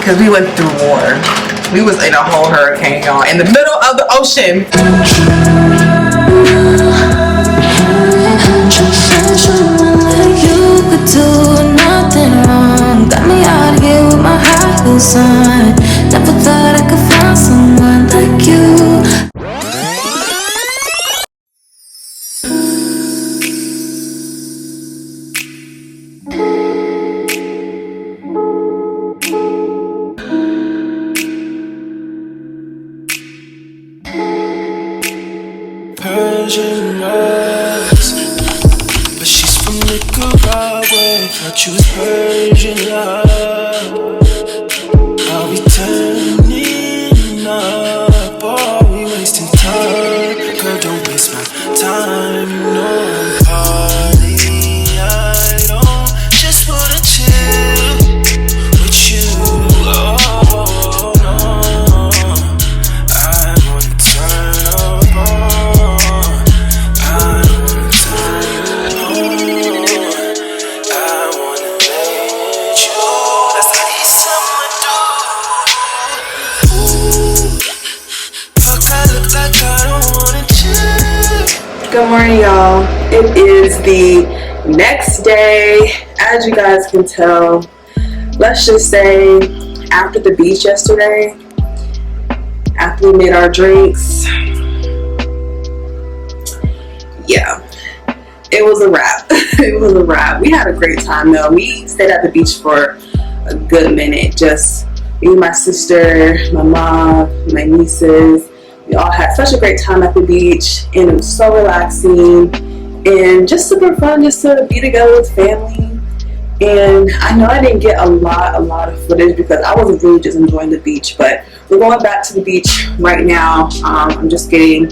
because we went through war. We was in a whole hurricane, y'all, in the middle of the ocean. You could do nothing wrong. Got me out here with my high heels on. Never thought I could find someone like you. Persian rose, but she's from Nicaragua. Thought you was Persian love. Are we turning up or are we wasting time? Girl, don't waste my time. You know I'm party. I don't just wanna chill with you. Oh no, I wanna turn up on. I wanna turn on. I wanna let you. That's how these summer do. Ooh, fuck, I look like I don't wanna chill. Good morning, y'all. It is the next day. As you guys can tell, let's just say after the beach yesterday, after we made our drinks, yeah, it was a wrap. It was a wrap. We had a great time though. We stayed at the beach for a good minute. Just me, my sister, my mom, my nieces. We all had such a great time at the beach, and it was so relaxing and just super fun just to be together with family. And I know I didn't get a lot of footage because I wasn't really just enjoying the beach, but we're going back to the beach right now. I'm just getting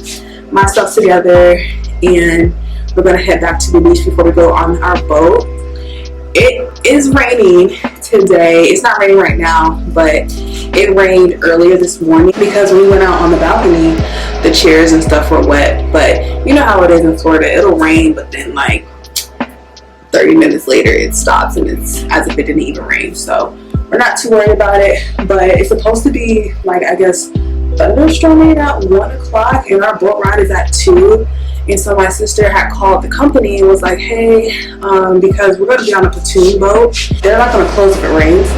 my stuff together and we're gonna head back to the beach before we go on our boat. It is raining today. It's not raining right now, but it rained earlier this morning because when we went out on the balcony, the chairs and stuff were wet. But you know how it is in Florida, it'll rain, but then like 30 minutes later it stops and it's as if it didn't even rain. So we're not too worried about it, but it's supposed to be like, I guess, thunderstorming at 1 o'clock and our boat ride is at 2. And so my sister had called the company and was like, hey, because we're going to be on a pontoon boat. They're not going to close if it rains,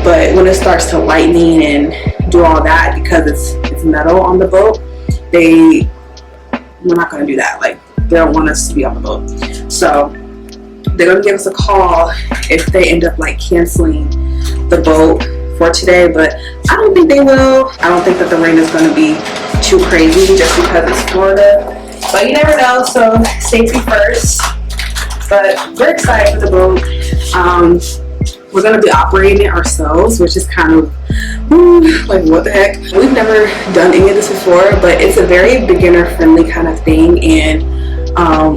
but when it starts to lightning and do all that, because it's metal on the boat, we're not going to do that. Like, they don't want us to be on the boat. So they're going to give us a call if they end up like canceling the boat for today, but I don't think they will. I don't think that the rain is going to be too crazy just because it's Florida. But you never know, so safety first. But we're excited for the boat. We're going to be operating it ourselves, which is kind of like, what the heck? We've never done any of this before, but it's a very beginner friendly kind of thing. And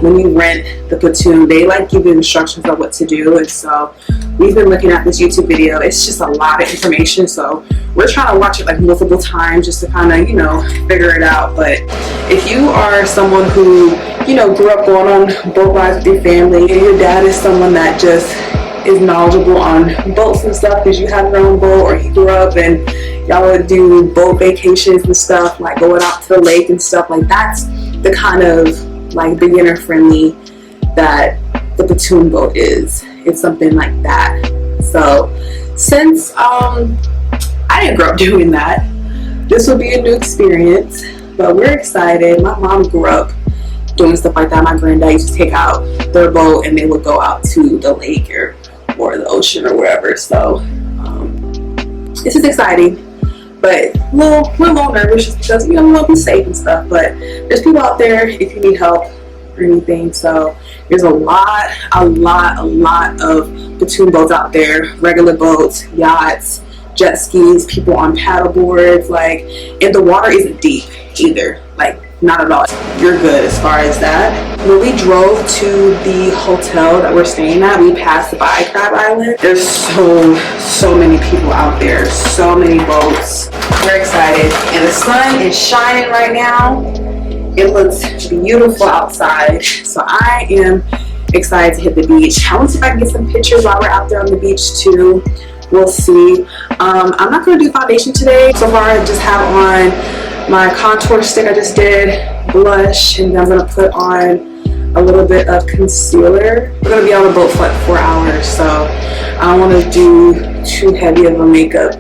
when you rent the pontoon, they like give you instructions on what to do. And so we've been looking at this YouTube video. It's just a lot of information, so we're trying to watch it like multiple times just to kind of, you know, figure it out. But if you are someone who, you know, grew up going on boat rides with your family, and your dad is someone that just is knowledgeable on boats and stuff because you have your own boat, or you grew up and y'all would do boat vacations and stuff, like going out to the lake and stuff, like that's the kind of like beginner friendly that the pontoon boat is. It's something like that. So since I didn't grow up doing that, this will be a new experience, but we're excited. My mom grew up doing stuff like that. My granddad used to take out their boat and they would go out to the lake or the ocean or wherever. So this is exciting, but we're a little nervous just because, you know, we want to be safe and stuff. But there's people out there if you need help or anything. So there's a lot of pontoon boats out there, regular boats, yachts, jet skis, people on paddle boards, like, and the water isn't deep either, like not at all. You're good as far as that. When we drove to the hotel that we're staying at, we passed by Crab Island. There's so many people out there, so many boats. We're excited, and the sun is shining right now. It looks beautiful outside, so I am excited to hit the beach. I want to see if I can get some pictures while we're out there on the beach too. We'll see. I'm not going to do foundation today. So far, I just have on my contour stick I just did, blush, and then I'm going to put on a little bit of concealer. We're going to be on the boat for like 4 hours, so I don't want to do too heavy of a makeup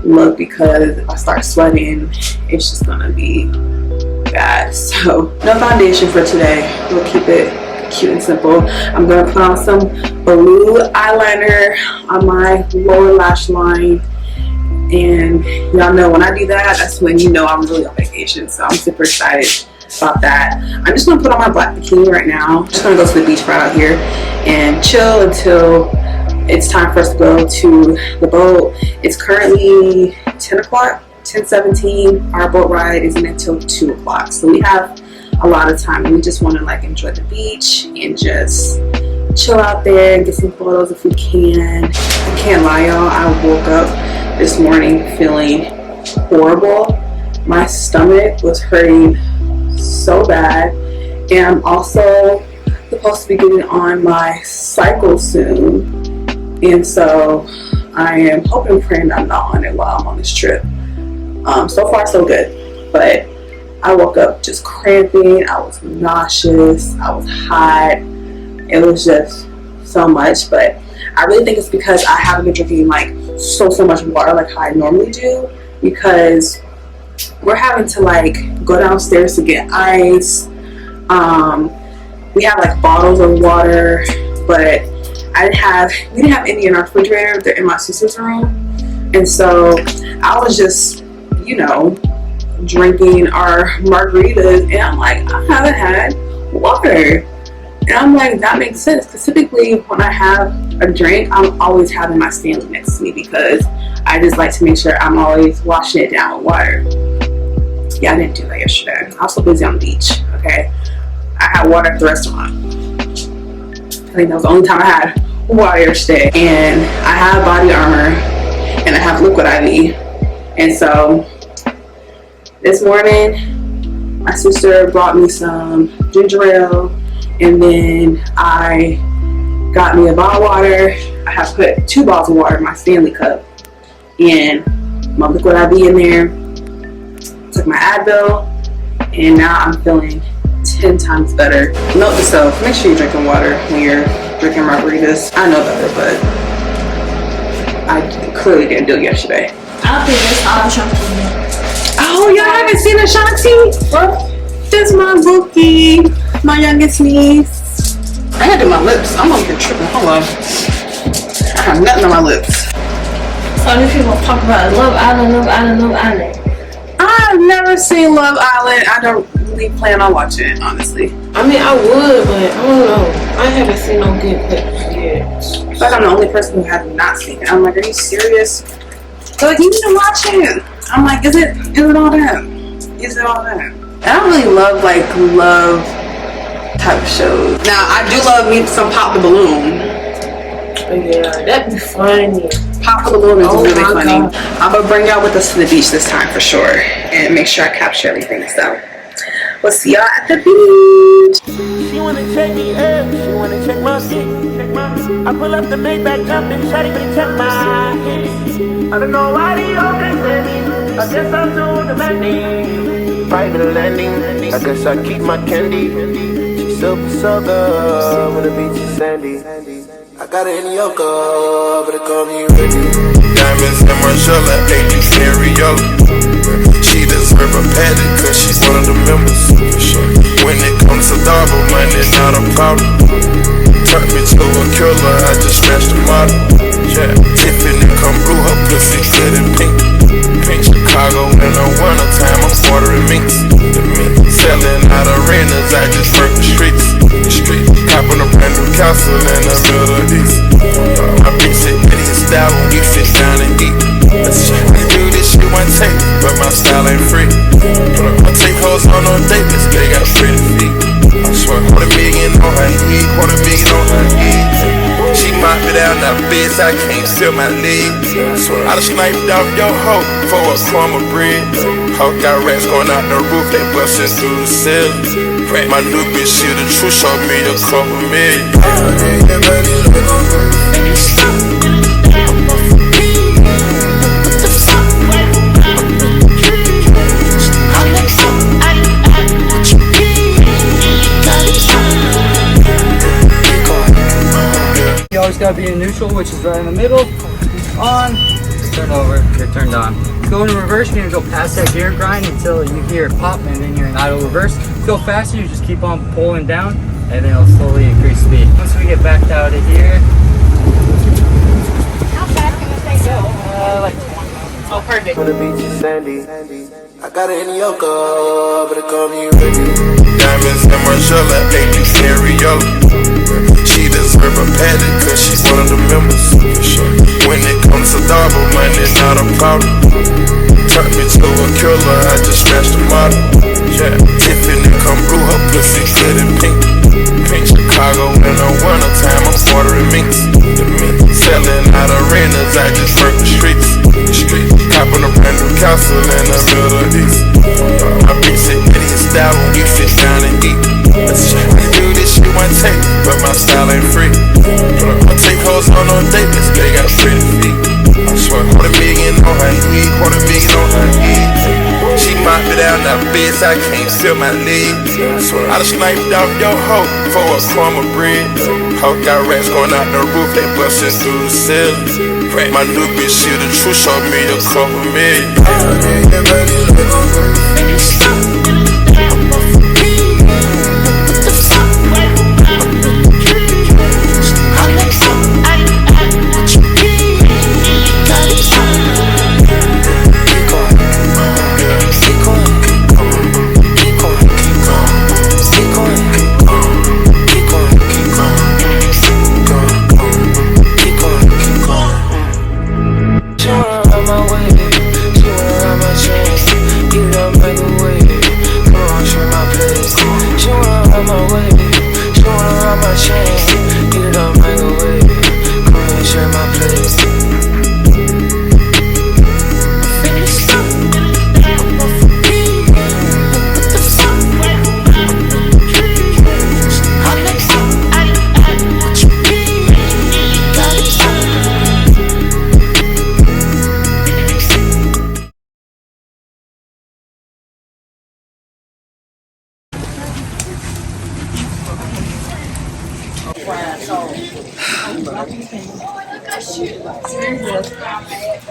look because if I start sweating, it's just going to be bad. So no foundation for today. We'll keep it cute and simple. I'm going to put on some blue eyeliner on my lower lash line, and y'all know when I do that, that's when you know I'm really on vacation. So I'm super excited about that. I'm just going to put on my black bikini right now. I'm just going to go to the beach right out here and chill until it's time for us to go to the boat. It's currently 10 o'clock, 10:17. Our boat ride isn't until 2 o'clock, so we have a lot of time. We just want to like enjoy the beach and just chill out there and get some photos if we can. I can't lie, y'all, I woke up this morning feeling horrible. My stomach was hurting so bad, and I'm also supposed to be getting on my cycle soon, and so I am hoping and praying I'm not on it while I'm on this trip. So far so good, but I woke up just cramping. I was nauseous, I was hot. It was just so much, but I really think it's because I haven't been drinking like so much water like how I normally do, because we're having to like go downstairs to get ice. We have like bottles of water, but we didn't have any in our refrigerator. They're in my sister's room, and so I was just, you know, drinking our margaritas, and I'm like, I haven't had water. And I'm like, that makes sense, because typically when I have a drink, I'm always having my Stanley next to me because I just like to make sure I'm always washing it down with water. Yeah, I didn't do that yesterday. I was so busy on the beach, okay? I had water at the restaurant. I think that was the only time I had water yesterday. And I have body armor and I have liquid IV. And so this morning, my sister brought me some ginger ale, and then I got me a bottle of water. I have put 2 bottles of water in my Stanley cup and my liquid IV in there. Took my Advil, and now I'm feeling 10 times better. Note to self, make sure you're drinking water when you're drinking margaritas. I know better, but I clearly didn't do it yesterday. I think that's all Shanti. Oh, y'all haven't seen Ashanti? What? That's my bookie, my youngest niece. I had to do my lips. I'm over here tripping. Hold on. I have nothing on my lips. So these people talk about Love Island, Love Island, Love Island. I've never seen Love Island. I don't really plan on watching it, honestly. I mean, I would, but I don't know. I haven't seen no good clips yet. I feel like I'm the only person who has not seen it. I'm like, are you serious? They're like, you need to watch it. I'm like, is it all that? Is it all that? And I don't really love like love type of shows. Now I do love me some Pop the Balloon. Yeah, that'd be funny. Pop the Balloon is really funny. God. I'm gonna bring y'all with us to the beach this time for sure, and make sure I capture everything. So we'll see y'all at the beach. She wanna check me up, she wanna check my shit. I pull up the Maybach jumping, shawty gonna check my hits. I don't know why they always let me. I guess I'm doing the landing. Private landing, I guess I keep my candy. She's so good when the beach is sandy. I got it in Yoko, but it call me ready. Diamonds in Margiela, 80 stereo. She deserve a paddock, cause she's one of the members. When it comes to double money, not a problem. Turn me to a killer, I just smashed the model. Yeah, Tiffany come through, her pussy good and pink. Chicago in the wintertime, I'm ordering minks. Selling out arenas, I just work the streets. Copping a brand new castle in the Middle East. My bitch said, Eddie style when we sit down and eat. I do this shit one take, but my style ain't free. I take hoes on dates, they got pretty feet. I swear, $250,000 on her heat, $250,000 on her heat. She mopped me down that bitch, I can't feel my legs. I done sniped off your hoe for a crumb of bread. Hoe got rats going out the roof, they bustin' through the ceiling. My new bitch, she the truth, showed me a couple million. in neutral, which is right in the middle. On, turn over, you're turned on. Go into reverse, you're gonna go past that gear grind until you hear it pop, and then you're in idle reverse. Go faster, you just keep on pulling down, and then it'll slowly increase speed. Once we get back out of here, how fast can this thing go? like Oh, perfect. On the beach is sandy. I got it in Yoka, but it call me ready. Diamonds in Margiela, AP stereo. She deserve a paddock, cause she's one of the members. When it comes to double money, not a problem. Turn me to a killer, I just smashed the model. Yeah, Tiffany come brew her pussy good and pink. Pink Chicago in the winter time, I'm ordering minks. Selling out arenas, I just work the streets. Copping a brand new castle in the Middle East. My bitch said that his style when we sit down and eat. I do this shit one take, but my style ain't free. I take hoes on dates, they got pretty feet. I swear, $250,000 on her head, $250,000 on her head. She mopped me down the beds, I can't feel my legs. I done sniped out your hoe for a crumb of bread. Hoe got rats going out the roof, they bustin' through the ceiling. My new bitch, she the truth, showed me a couple million.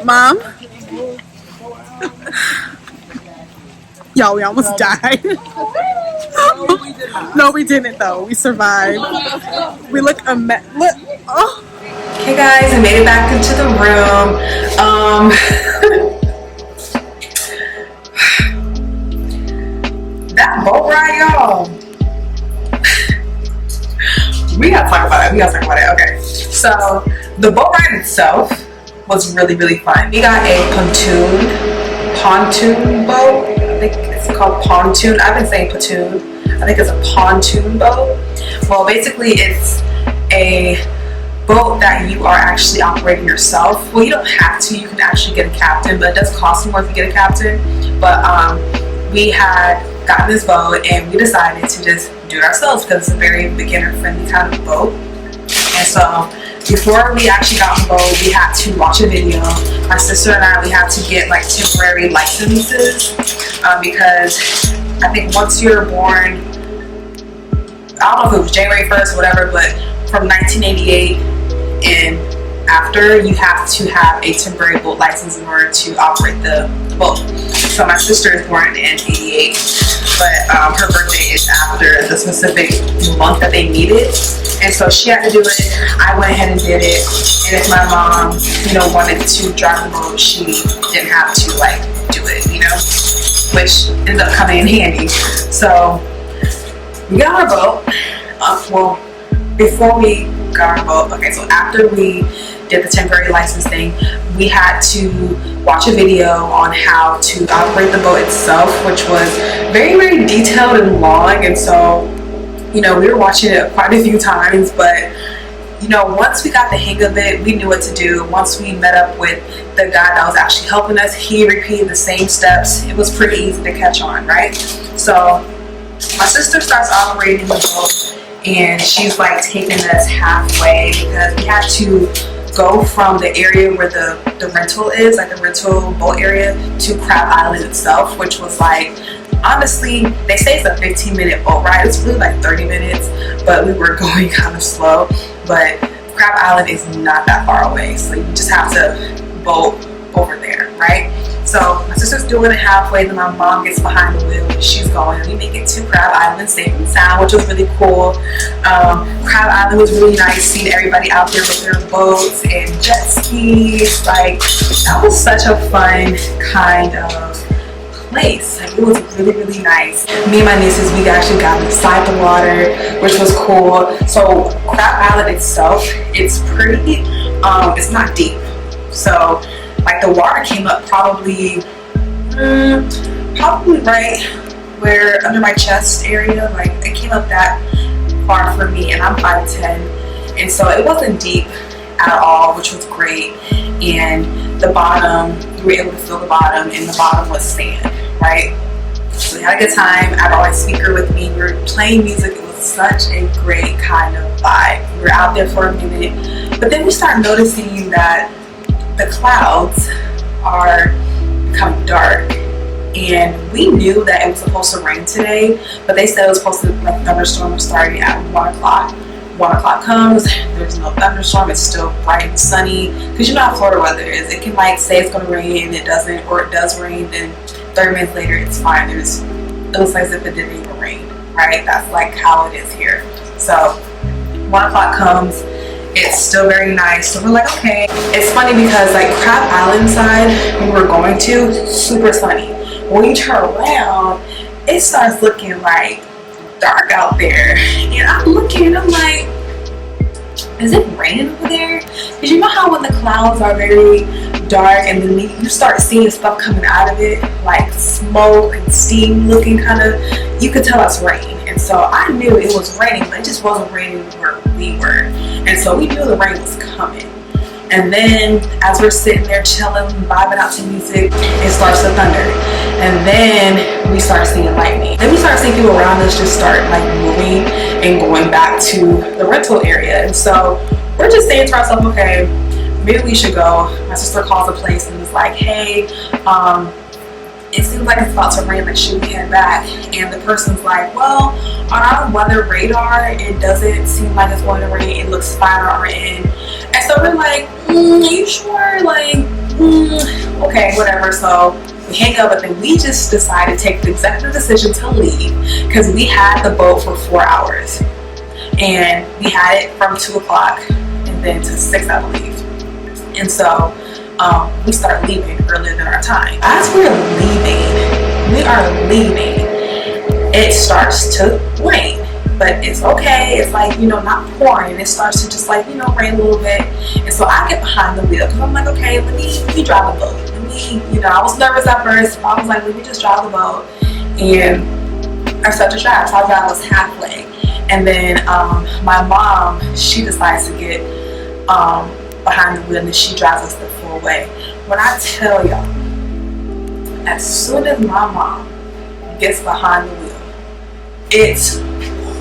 Mom? Yo, we almost died. No, we didn't though. We survived. We look look. Oh. Hey guys, I made it back into the room. That boat ride, y'all. We gotta talk about it. Okay. So the boat ride itself was really, really fun. We got a pontoon boat. I think it's called pontoon. I've been saying platoon. I think it's a pontoon boat. Well, basically it's a boat that you are actually operating yourself. Well, you don't have to. You can actually get a captain, but it does cost more if you get a captain. But we had gotten this boat and we decided to just do it ourselves because it's a very beginner-friendly kind of boat. And so before we actually got on the boat, we had to watch a video. My sister and I, we had to get like temporary licenses because I think once you're born, I don't know if it was January 1st or whatever, but from 1988 and after, you have to have a temporary boat license in order to operate the boat. So my sister is born in 88, but her birthday is after the specific month that they need it. And so she had to do it. I went ahead and did it. And if my mom, wanted to drive the boat, she didn't have to do it, which ended up coming in handy. So we got our boat. Well, before we got our boat, okay, so after we did the temporary license thing, we had to watch a video on how to operate the boat itself, which was very, very detailed and long. And so, we were watching it quite a few times, but once we got the hang of it, we knew what to do. Once we met up with the guy that was actually helping us, he repeated the same steps. It was pretty easy to catch on, right? So my sister starts operating the boat and she's taking us halfway because we had to go from the area where the rental is, the rental boat area, to Crab Island itself, which was honestly, they say it's a 15-minute boat ride. It's really 30 minutes, but we were going kind of slow. But Crab Island is not that far away, so you just have to boat over there, right? So my sister's doing it halfway, then my mom gets behind the wheel and she's going. We make it to Crab Island safe and sound, which was really cool. Crab Island was really nice, seeing everybody out there with their boats and jet skis. Like, that was such a fun kind of place. Like, it was really, really nice. Me and my nieces, we actually got inside the water, which was cool. So Crab Island itself, it's pretty, it's not deep. So like the water came up probably right where under my chest area. Like, it came up that far for me, and I'm 5'10", and so it wasn't deep at all, which was great. And the bottom, we were able to feel the bottom, and the bottom was sand, right? So we had a good time. I brought my speaker with me. We were playing music. It was such a great kind of vibe. We were out there for a minute, but then we started noticing that the clouds are becoming dark, and we knew that it was supposed to rain today, but they said it was supposed to, like, thunderstorm was starting at 1 o'clock. 1 o'clock comes, there's no thunderstorm, it's still bright and sunny, because you know how Florida weather is. It can, like, say it's going to rain and it doesn't, or it does rain, then 30 minutes later it's fine. It looks like as if it didn't even rain, right? That's like how it is here. So 1 o'clock comes, it's still very nice, so we're like, okay. It's funny because, like, Crab Island side we were going to, super sunny. When you turn around, it starts looking like dark out there, and I'm looking, I'm like, is it raining over there? Because you know how when the clouds are very dark and then you start seeing stuff coming out of it, like smoke and steam looking kind of, you could tell it's rain. And so I knew it was raining, but it just wasn't raining where we were. And so we knew the rain was coming. And then as we're sitting there chilling, vibing out to music, it starts to thunder. And then we start seeing lightning. Then we start seeing people around us just start, like, moving and going back to the rental area. And so we're just saying to ourselves, okay, maybe we should go. My sister calls the place and is like, hey, it seems like it's about to rain, like, should we head back? And the person's like, well, on our weather radar, it doesn't seem like it's going to rain. It looks fine on our end. And so we're like, are you sure? Like, okay, whatever. So we hang up, but then we just decided to take the executive decision to leave, because we had the boat for 4 hours. And we had it from 2 o'clock and then to 6, I believe. And so we started leaving earlier than our time. As we are leaving, it starts to rain. But it's okay, it's like, you know, not pouring. It starts to just, like, you know, rain a little bit. And so I get behind the wheel, because I'm like, okay, let me drive the boat. You know, I was nervous at first, but I was like, let me just drive the boat. And I started to drive, so I drive was halfway. And then my mom, she decides to get behind the wheel, and she drives us the full way. When I tell y'all, as soon as my mom gets behind the wheel, it's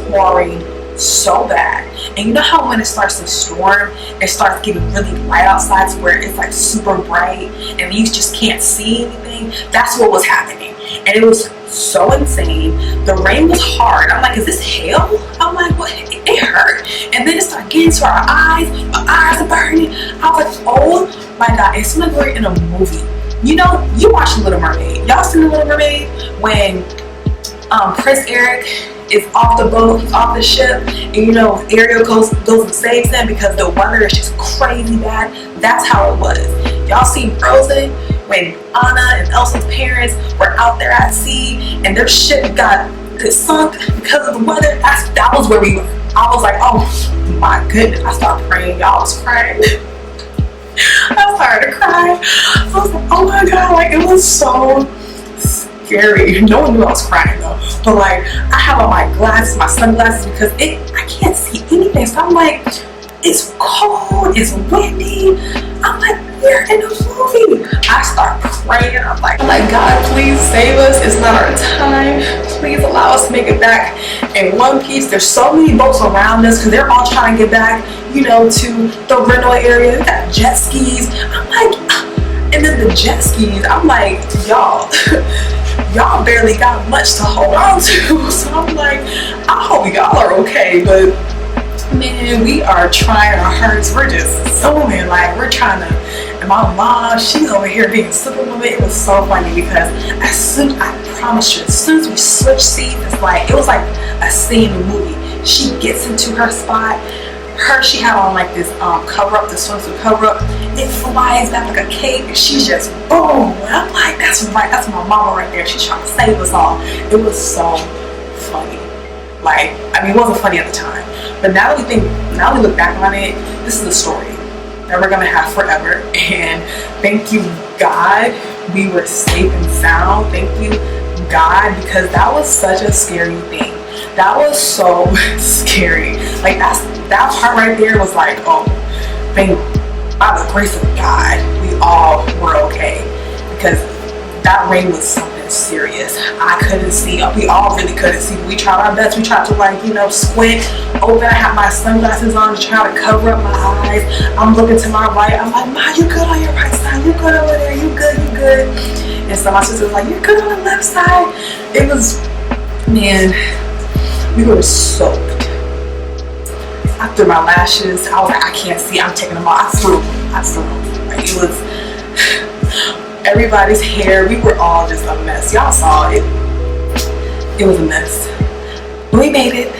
pouring so bad. And you know how when it starts to storm, it starts getting really light outside, to where it's like super bright and you just can't see anything? That's what was happening. And it was so insane. The rain was hard. I'm like, is this hail? I'm like, what? It hurt. And then it started getting to our eyes. My eyes are burning. I was like, oh my God, it's like we're in a movie. You know, you watch The Little Mermaid. Y'all seen The Little Mermaid? When Prince Eric is off the boat, he's off the ship, and you know, Ariel goes and saves them because the weather is just crazy bad. That's how it was. Y'all seen Frozen, when Anna and Elsa's parents were out there at sea and their ship got sunk because of the weather? That was where we were. I was like, oh my goodness. I started praying. Y'all, I was crying. I started to cry. I was like, oh my God, like, it was so scary. No one knew I was crying though. But like, I have on my glasses, my sunglasses, because I can't see anything. So I'm like, it's cold, it's windy. I'm like, we're in a movie. I start praying. I'm like, God, please save us. It's not our time. Please allow us to make it back in one piece. There's so many boats around us because they're all trying to get back, you know, to the rental area. They got jet skis. I'm like, and then the jet skis, I'm like, y'all barely got much to hold on to. So I'm like, I hope y'all are okay. But Man, we are trying our hardest. We're just zooming, like we're trying to. And my mom, she's over here being superwoman. It was so funny because I promise you, as soon as we switched seats, it was like a scene in a movie. She gets into her spot. She had on like this cover up, the swimsuit cover up. It flies back like a cape, and she's just boom. And I'm like, that's right, that's my mama right there. She's trying to save us all. It was so funny. Like, I mean, it wasn't funny at the time, but now that we look back on it, this is a story that we're gonna have forever. And thank you, God, we were safe and sound. Thank you, God, because that was such a scary thing. That was so scary. Like that part right there was like, oh, by the grace of God, we all were okay, because that rain was something serious. I couldn't see. We all really couldn't see. We tried our best. We tried to squint open. I had my sunglasses on to try to cover up my eyes. I'm looking to my right. I'm like, Ma, you good on your right side? You good over there? You good? You good? And so my sister was like, you're good on the left side. It was, man, we were soaked. I threw my lashes. I was like, I can't see. I'm taking them off. I threw them. Like, it was everybody's hair. We were all just a mess. Y'all saw it. It was a mess. We made it,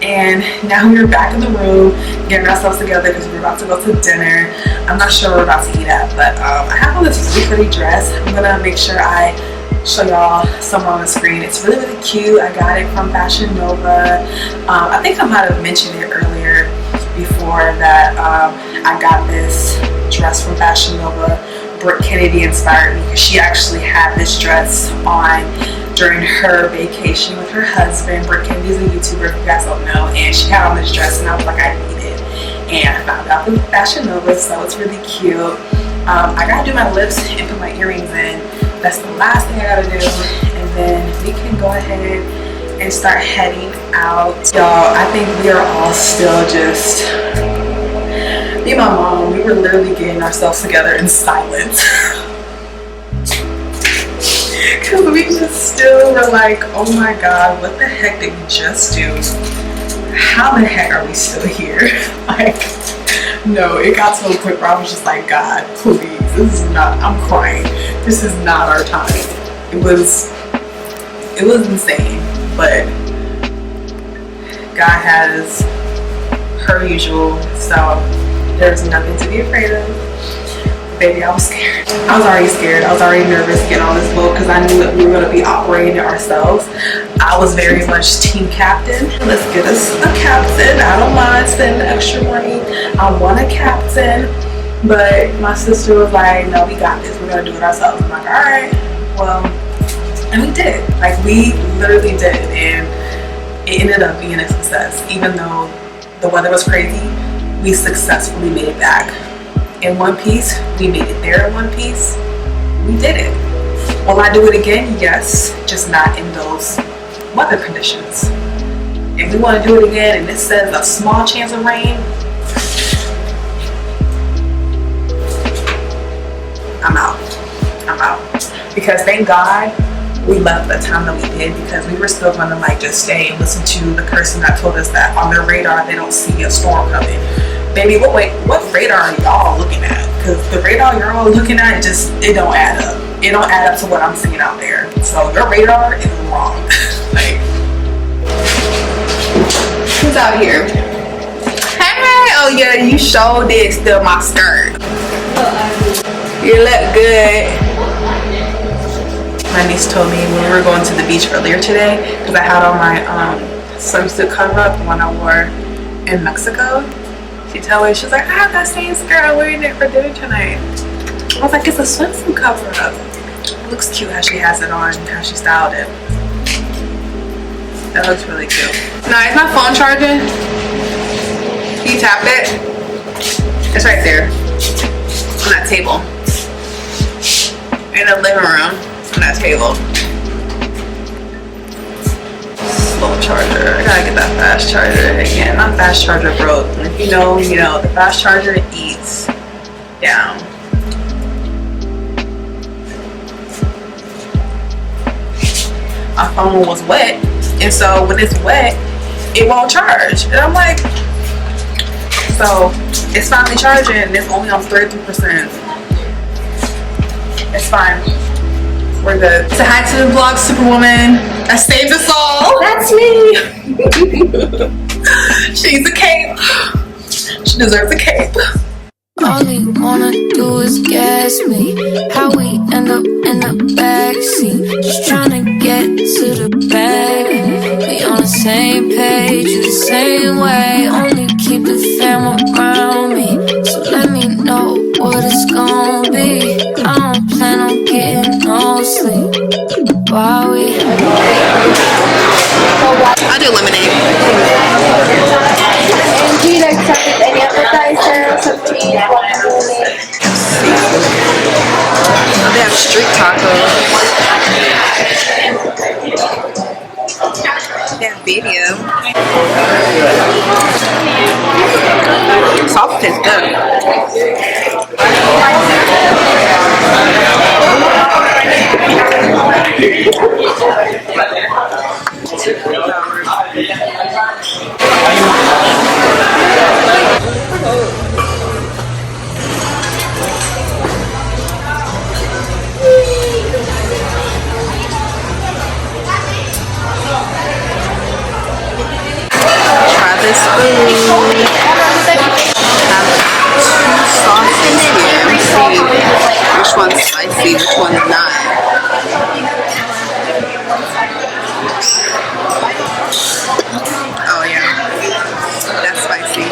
and now we're back in the room getting ourselves together because we're about to go to dinner. I'm not sure where we're about to eat at, but I have on this really pretty dress. I'm gonna make sure I show y'all somewhere on the screen. It's really, really cute. I got it from Fashion Nova. I think I might have mentioned it earlier before that I got this dress from Fashion Nova. Brooke Kennedy inspired me because she actually had this dress on during her vacation with her husband. Brooke Kennedy's a YouTuber, if you guys don't know, and she had on this dress, and I was like, I need it. And I found out from Fashion Nova, so it's really cute. I gotta do my lips and put my earrings in. That's the last thing I gotta do, and then we can go ahead and start heading out. Y'all, I think we are all still just, me and my mom, we were literally getting ourselves together in silence. Because we just still were like, oh my God, what the heck did we just do? How the heck are we still here? Like, no, it got to a point where I was just like, God, please, this is not, I'm crying. This is not our time. It was insane, but God has her usual, so there's nothing to be afraid of. Baby, I was scared. I was already scared. I was already nervous getting on this boat because I knew that we were going to be operating it ourselves. I was very much team captain. Let's get us a captain. I don't mind spending extra money. I want a captain. But my sister was like, no, we got this. We're going to do it ourselves. I'm like, all right. Well, and we did. Like, we literally did. And it ended up being a success. Even though the weather was crazy, we successfully made it back in one piece. We made it there in one piece. We did it. Will I do it again? Yes, just not in those weather conditions. If we want to do it again and it says a small chance of rain, I'm out. Because thank God we left the time that we did, because we were still going to like just stay and listen to the person that told us that on their radar they don't see a storm coming. Baby, what radar are y'all looking at? Because the radar you're all looking at, it don't add up. It don't add up to what I'm seeing out there. So your radar is wrong. Like, who's out here? Hey, oh yeah, you sure did steal my skirt. You look good. My niece told me when we were going to the beach earlier today, because I had on my swimsuit cover up, the one I wore in Mexico. She told me, she was like, I have that same skirt, I'm wearing it for dinner tonight. I was like, it's a swimsuit cover up. It looks cute how she has it on, how she styled it. That looks really cute. No, is my phone charging? Can you tap it? It's right there. On that table. In the living room. On that table. Slow charger. I gotta get that fast charger again. My fast charger broke. And if you know, the fast charger eats down. My phone was wet, and so when it's wet, it won't charge. And I'm like, So it's finally charging and it's only on 33%. It's fine. We're good. Say hi to the vlog superwoman that saved us all. That's me. She's a cape. She deserves a cape. All he wanna do is gas me. How we end up in the backseat, just tryna get to the bag. We on the same page, the same way. Only keep the fam around me, so let me know what it's gon' be. I don't plan on getting no sleep while we. I'll do lemonade. And do you like something with any appetizer, some cheese, guacamole? They have street tacos. They have video. Sauce tastes good. Try this food. Have two sauces here. See which one's spicy, which one's not. Oh yeah, that's spicy.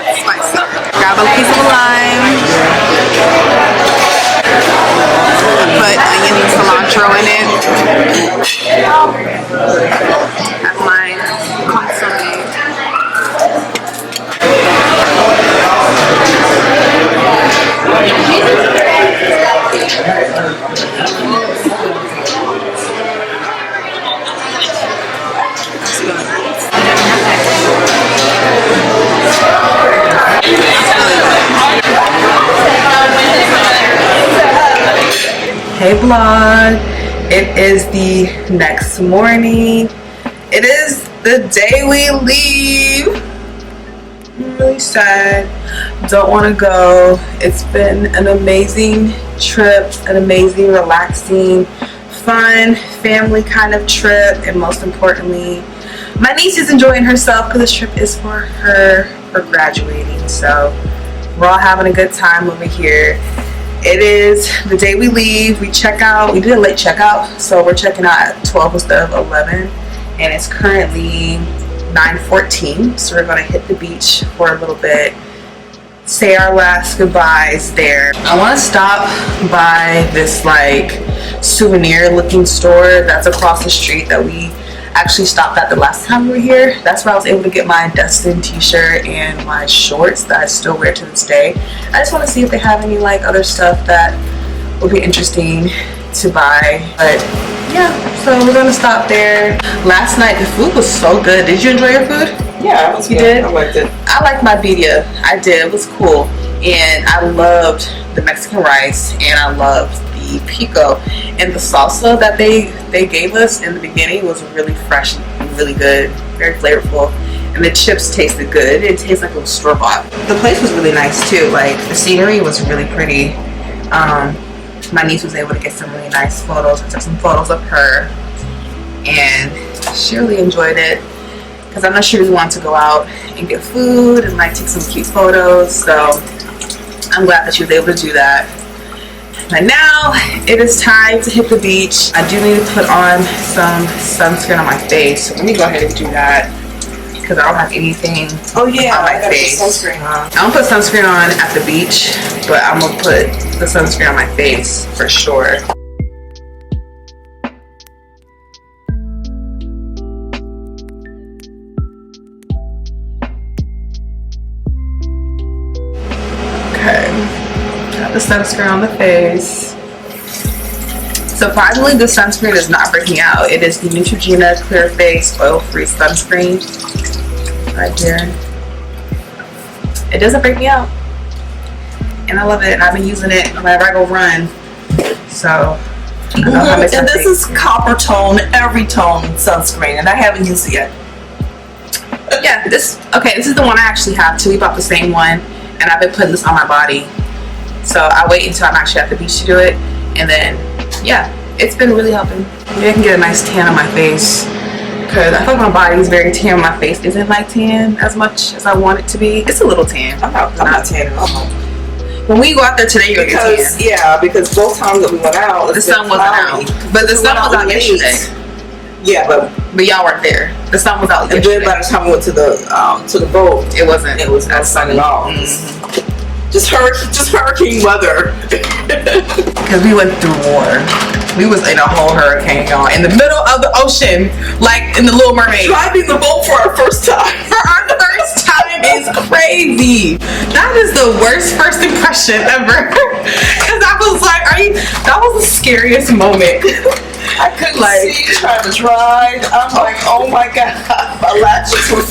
That's spicy. Grab a piece of lime. Put onion and cilantro in it. Have my consomme. Hey vlog, it is the next morning. It is the day we leave. I'm really sad, don't want to go. It's been an amazing trip, an amazing, relaxing, fun, family kind of trip, and most importantly, my niece is enjoying herself because this trip is for her for graduating. So we're all having a good time over here. It is the day we leave. We check out. We did a late checkout, so we're checking out at 12 instead of 11, and it's currently 9:14. So we're gonna hit the beach for a little bit, say our last goodbyes there. I want to stop by this like souvenir looking store that's across the street that we actually stopped at the last time we were here. That's where I was able to get my Destin t-shirt and my shorts that I still wear to this day. I just want to see if they have any like other stuff that would be interesting to buy. But yeah, so we're gonna stop there. Last night the food was so good. Did you enjoy your food? Yeah, it was you good. did? I liked it. I liked my birria. I did. It was cool. And I loved the Mexican rice, and I loved the pico, and the salsa that they gave us in the beginning was really fresh and really good, very flavorful, and the chips tasted good. It tastes like it was store-bought. The place was really nice too. Like the scenery was really pretty. My niece was able to get some really nice photos. I took some photos of her, and she really enjoyed it because I know she really wanted to go out and get food and like take some cute photos. So I'm glad that she was able to do that. But now it is time to hit the beach. I do need to put on some sunscreen on my face. So let me go ahead and do that because I don't have anything on my face. Sunscreen on. I don't put sunscreen on at the beach, but I'm gonna put the sunscreen on my face for sure. Okay, got the sunscreen on the face. Surprisingly, the sunscreen does not break me out. It is the Neutrogena Clear Face Oil-Free Sunscreen right here. It doesn't break me out, and I love it. And I've been using it whenever I go run. So And this is copper tone, every tone sunscreen, and I haven't used it yet. Yeah, this is the one I actually have too. We bought the same one, and I've been putting this on my body. So I wait until I'm actually at the beach to do it, and then yeah, it's been really helping. Maybe I can get a nice tan on my face, because I feel like my body is very tan. My face isn't like tan as much as I want it to be. It's a little tan. I'm not tan at all. When we go out there today, you're tan. Yeah, because both times that we went out, the sun wasn't out. But the sun was out yesterday. Yeah, but y'all weren't there. The sun was out yesterday. And then by the time we went to the boat, it wasn't. It was no sun at all. Just hurricane weather. Because we went through war. We was in a whole hurricane, y'all, in the middle of the ocean, like in the Little Mermaid. Driving the boat for our first time. For our first time is crazy. That is the worst first impression ever. Because I was like, that was the scariest moment. I couldn't see trying to drive. I'm like, oh my god, my lashes were.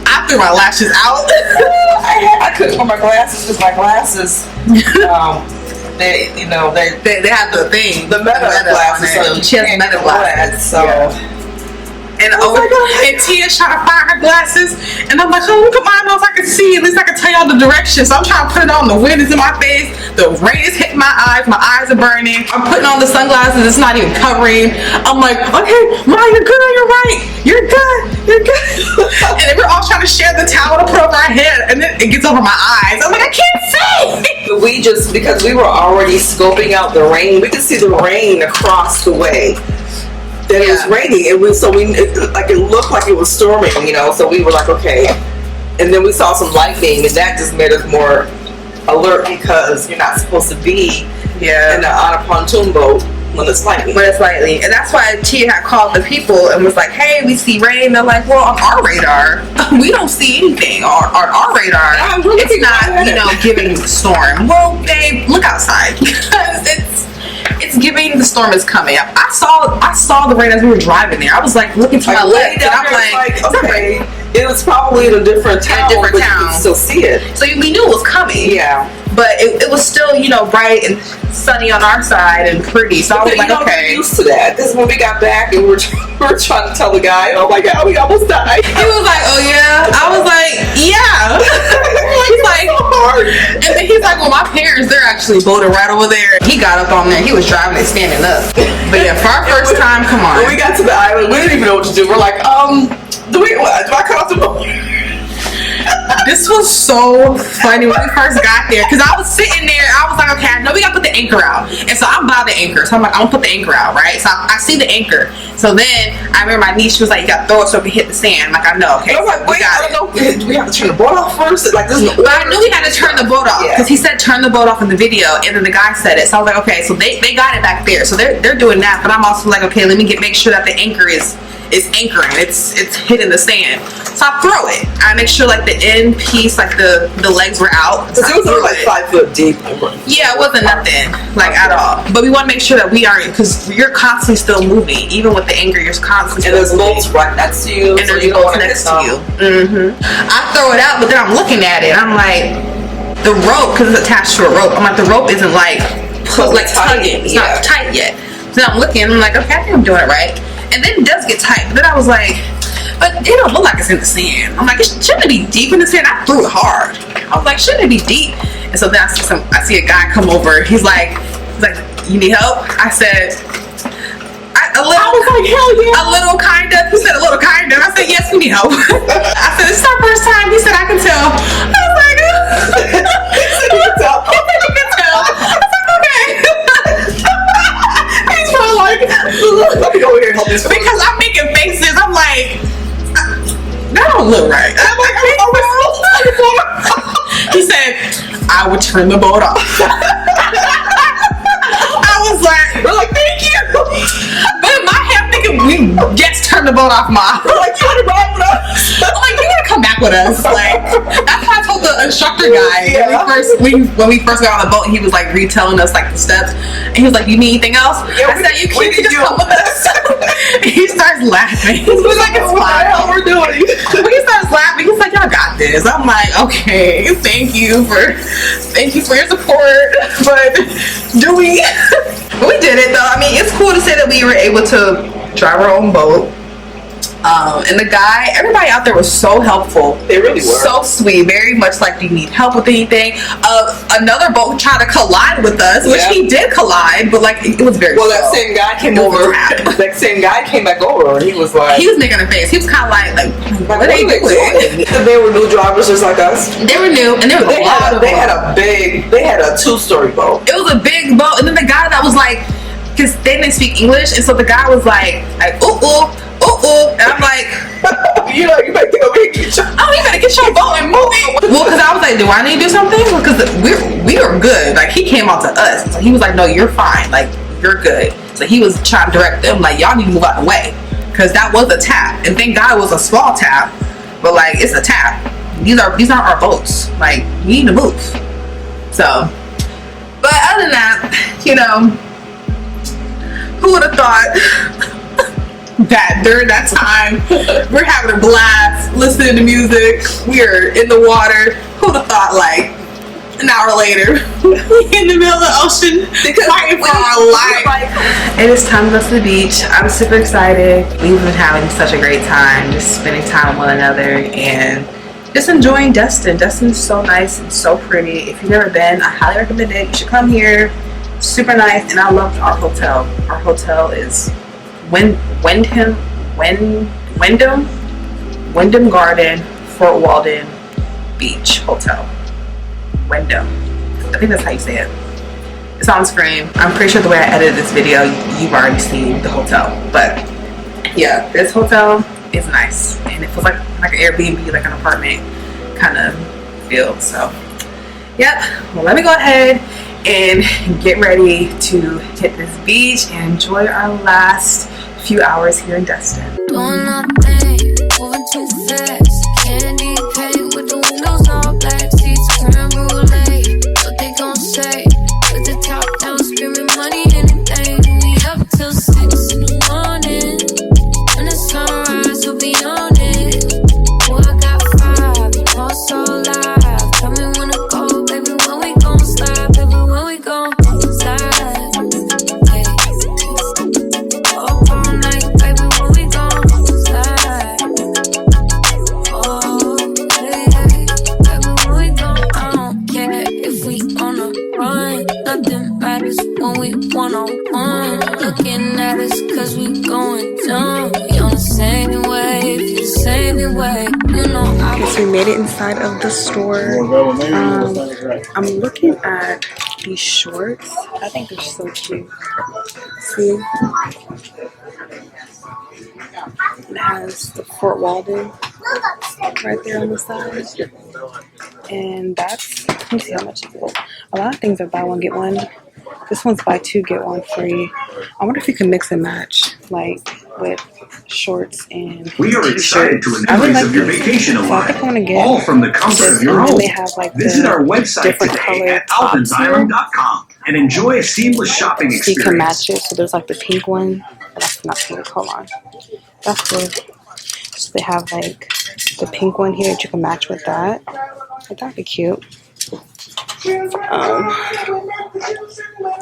I threw my lashes out. I couldn't wear my glasses because my glasses, they have the thing, the meta glasses. So she has meta glasses. So. And and Tia's trying to find her glasses, and I'm like, oh, look at mine, so I can see. At least I can tell y'all the direction. So I'm trying to put it on. The wind is in my face. The rain is hitting my eyes. My eyes are burning. I'm putting on the sunglasses. It's not even covering. I'm like, okay, Ma, you're good on your right. You're good. You're good. And then we're all trying to share the towel to put over our head, and then it gets over my eyes. I'm like, I can't see. We just, because we were already scoping out the rain, we could see the rain across the way. That it was raining. It looked like it was storming, so we were like, okay. And then we saw some lightning, and that just made us more alert, because you're not supposed to be on a pontoon boat when it's lightning. And that's why Tia had called the people and was like, hey, we see rain. They're like, well, on our radar, we don't see anything on our radar. It's not, giving storm. Well, babe, look outside, because it's giving the storm is coming. I saw the rain as we were driving there. I was like looking to my left, and I'm like, okay, it was probably in a different town. You could still see it. So we knew it was coming. Yeah. But it was still, bright and sunny on our side and pretty. So I was like, okay. We're used to that. Because when we got back and we were trying to tell the guy, oh my god, we almost died. He was like, oh yeah. I was like, yeah. He's like, so hard. And then he's like, well, my parents, they're actually boating right over there. He got up on there. He was driving and standing up. But yeah, for our first time, come on. When we got to the island, we didn't even know what to do. We're like, do I cut off the boat? This was so funny when we first got there, because I was sitting there, I was like, okay, I know we gotta put the anchor out. And so I'm by the anchor, so I'm like, I'm gonna put the anchor out, right? So I see the anchor. So then I remember my niece, she was like, you gotta throw it so it can hit the sand. I'm like, I know, okay. I was like, wait, I don't know, do we have to turn the boat off first? Like, this is but I knew we had to turn the boat off, because he said turn the boat off in the video, and then the guy said it. So I was like, okay, so they got it back there. So they're doing that, but I'm also like, okay, let me make sure that the anchor is anchoring. It's hitting the sand. So I throw it. I make sure like the end piece, like the legs were out. Because it was only like 5 foot deep. Yeah, it wasn't nothing like at all. But we want to make sure that we aren't, because you're constantly still moving. Even with the anchor, you're constantly. And there's bolts right next to you. And there's bolts next to you. I throw it out, but then I'm looking at it. I'm like, the rope, because it's attached to a rope. I'm like, the rope isn't like tugging. It's not tight yet. So I'm looking. I'm like, okay, I think I'm doing it right. And then it does get tight. But then I was like, but it don't look like it's in the sand. I'm like, shouldn't it be deep in the sand? I threw it hard. I was like, shouldn't it be deep? And so then I see a guy come over. He's like, you need help? I said, I was like, hell yeah. A little kind of. He said, a little kind of. I said, yes, we need help. I said, it's our first time. He said, I can tell. I was like, you can tell. I was like, okay. He's probably like, let me go over here and help this. Because I'm making faces. I'm like, that don't look right. I'm like, he said, I would turn the boat off. I was like, we're like, thank you. But in my head, I'm thinking, we just turned the boat off, Ma. We're like, you want to ride with us? I'm like, you want to come back with us? Like, that's why I told the instructor guy. Yeah. When we first got on the boat, he was like retelling us like the steps, and he was like, "You need anything else?" Yeah, I said, "You can just come with us." He starts laughing. He's like, "It's fine. What we're doing?" When he starts laughing, he's like, "Y'all got this." I'm like, "Okay, thank you for your support." But do we? We did it though. I mean, it's cool to say that we were able to drive our own boat. And everybody out there was so helpful. They really were. So sweet. Very much like, do you need help with anything? Another boat tried to collide with us, which he did collide, but like it was very slow. That same guy came over. That same guy came back over, and he was like, he was making a face. He was kind of like what are they doing? They were new drivers just like us. They were new, and they had a 2-story boat. It was a big boat, and then the guy that was like, because they didn't speak English, and so the guy was like ooh. And I'm like, you better get over here, you better get your boat and move it. Well, because I was like, do I need to do something? Because we were good. Like, he came out to us. So he was like, no, you're fine. Like, you're good. So he was trying to direct them, like, y'all need to move out the way. Because that was a tap. And thank God it was a small tap. But, like, it's a tap. These aren't our boats. Like, you need to move. So, but other than that, who would have thought that during that time we're having a blast, listening to music, we're in the water. Who'd have thought, like, an hour later in the middle of the ocean fighting for our life. And it's time to go to the beach. I'm super excited. We've been having such a great time, just spending time with one another and just enjoying Destin. Destin's so nice and so pretty. If you've never been, I highly recommend it. You should come here. Super nice. And I loved our hotel. Our hotel is Wyndham Garden, Fort Walden Beach Hotel. Wyndham. I think that's how you say it. It's on screen. I'm pretty sure the way I edited this video, you've already seen the hotel. But yeah, this hotel is nice, and it feels like an Airbnb, like an apartment kind of feel. So yep. Well, let me go ahead and get ready to hit this beach and enjoy our last few hours here in Destin. Doing nothing, moving too fast. Candy paint with the windows all black, seats creme brulee. What they gon' say? With the top down, screaming money, anything. We up till 6 in the morning. When the sunrise, we'll be on it. Boy, I got 5, and all so live. Tell me when to go, baby, when we gon' slide, baby, when we gon' slide. When we one-on-one, looking at us cause we going dumb. We on the same wave, you the same way. Okay, so we made it inside of the store. I'm looking at these shorts. I think they're so cute. See? It has the Fort Walden right there on the side. And that's, let me see how much it is. A lot of things are buy one, get one. This one's buy 2, get 1 free. I wonder if you can mix and match, like with shorts and We are excited to announce of your vacation arrival, all from the comfort of your home. They have like Visit our website today at alphanisland.com and enjoy a seamless shopping experience. So you can match it. So there's like the pink one. That's not pink. Hold on. That's cool. So they have like the pink one here that you can match with that. That'd be cute. Let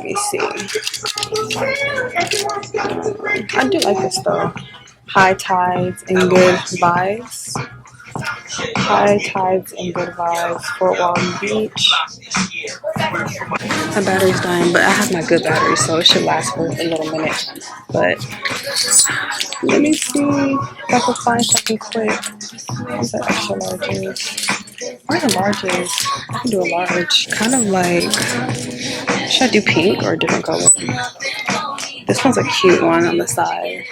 me see. I do like this though. High tides and good vibes. High tides and good vibes. Fort Walden Beach. My battery's dying, but I have my good battery, so it should last for a little minute. But let me see if I can find something quick. What's that extra larges? Where are the larges? I can do a large. Kind of like, should I do pink or a different color? This one's a cute one on the side.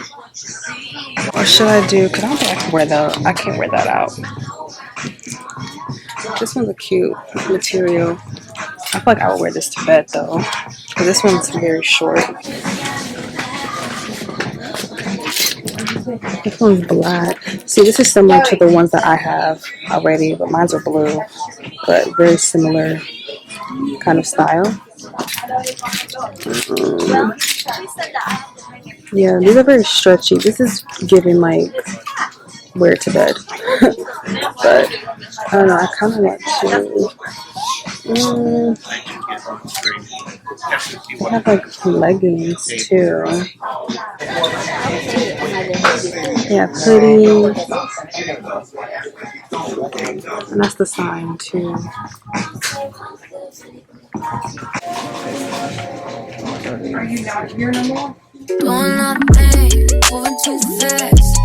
Or should I do, because I don't think I can wear that. I can't wear that out. This one's a cute material. I feel like I would wear this to bed though, because this one's very short. This one's black. See, this is similar to the ones that I have already, but mine's are blue. But very similar kind of style. Yeah, these are very stretchy. This is giving like wear it to bed. But I don't know, I kind of want to. They have like leggings too. Yeah, hoodies. And that's the sign too. Doing nothing, moving too fast.